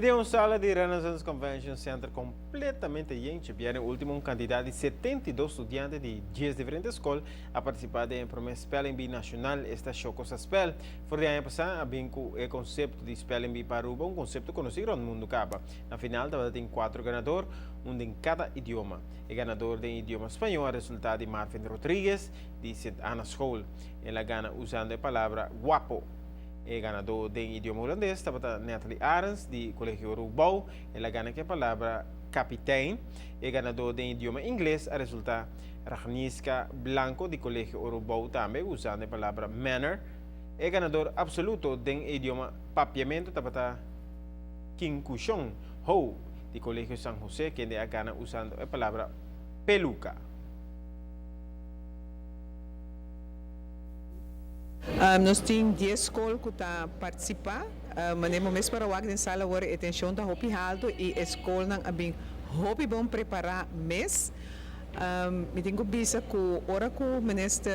Tem uma sala de Renaissance Convention Center completamente gente. Viene o último candidato de 72 estudantes de 10 diferentes escolas a participar de promessa Spelling Bee Nacional. Esta Chocos Spell. Por de ano passado, havia o conceito de Spelling Bee para Aruba, um conceito conhecido no mundo capa. Na final, tem 4 ganadores, um em cada idioma. O ganador do idioma espanhol é o resultado de Marvin Rodrigues, de St. Anna School. Ele gana usando a palavra guapo. O ganador do idioma holandês estava Natalie Arens, de Colégio Rubau. Ela ganha a palavra capitão. O ganador do idioma inglês a resulta Ragniska Blanco, de Colégio Rubau, também usando a palavra manner. O ganador absoluto do idioma papiamento estava Kim Kushon Ho, de Colégio San José, que gana usando a palavra peluca. Nós temos 10 escolas que estão participando, mas no mês para o na sala agora a atenção está muito alta e a escola não é bem bom preparar mês. Eu tenho visto que agora que o ministro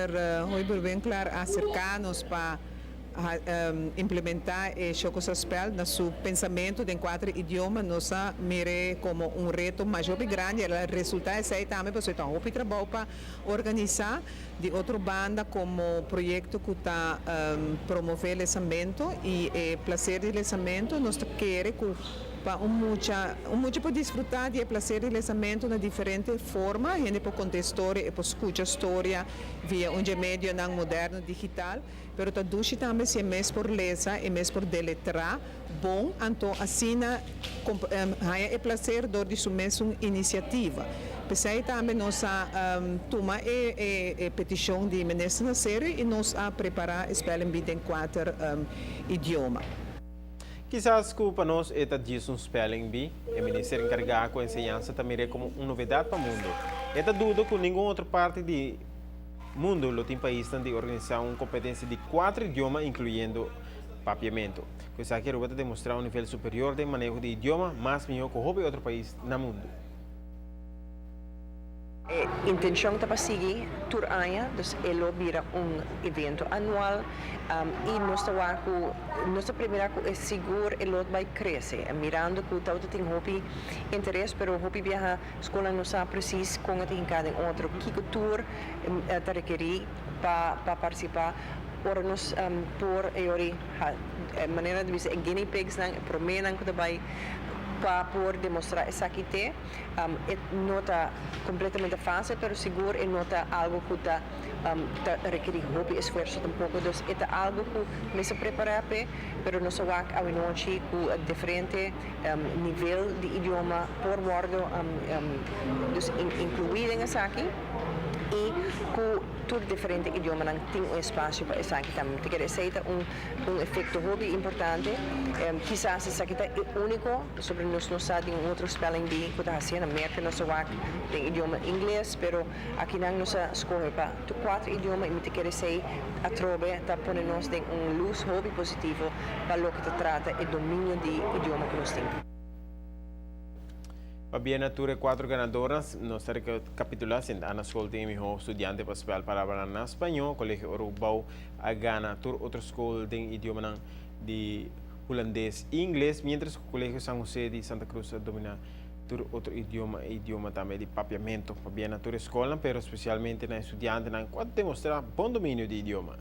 Roy Winkler acerca-nos para implementar o Chocos Spell no seu pensamento em 4 idiomas, nós mire como um reto mais grande. O resultado é também para então o trabalho para organizar de outra banda como projeto que está promover o lançamento e o prazer do lançamento. Nós queremos que para muito para desfrutar de prazer de lançamento de diferentes formas. A gente pode contar história e pode escutar história via meio não moderno digital, mas também se é mais por ler e mais por deletrar. Bom, então assim é prazer de sua mesma iniciativa. Pensei também nós tomar a petição de ministro na série e nós preparar Spelling Bee em 4 idiomas. Quizás para nós esta diz Spelling Bee, o Ministério encarregado com a ensinança também é como uma novidade para o mundo. Esta dúvida que nenhuma outra parte do mundo tem país tem de organizar uma competência de 4 idiomas, incluindo papiamento. Coisa que vai demonstrar um nível superior de manejo de idioma, mais melhor que qualquer outro país no mundo. A intenção é para seguir por ano, então ele vira evento anual e nossa primeira é seguro ele vai crescer, mirando que todo tem hobby interesse, mas o hobby viaja escola não sabe preciso como tem cada outro que tour te requerir para participar. Ora nós por a maneira de dizer guinea pigs não promenam que vai para poder demonstrar essa aqui não está completamente fácil, mas seguro não está algo que está requerir hobby esforço tampouco, então é algo que me se preparar mas nós vamos a noite com diferente nível de idioma por bordo incluído nessa aqui e com tudo diferente idioma não tem espaço para essa aqui também. Quer dizer, efeito hobby importante. Quizás essa aqui é único sobre nós não sabemos outro spelling bee que está fazendo na América nós vamos tem idioma inglês, mas aqui não nós escolhe para 4 idiomas e quer dizer a trove está ponendo nós tem luz hobby positivo para o que se trata e domínio de idioma que nós temos. Para natura 4 ganadoras, nós temos que capitular se a escola tem melhor estudante para spell palavra na espanhol, Colégio Urubau a gana outra escola tem idioma de holandês e inglês, mientras que o Colégio San José de Santa Cruz domina outro idioma também de papiamento. Para natura escola, mas especialmente na estudante, não pode demonstrar bom domínio de idioma.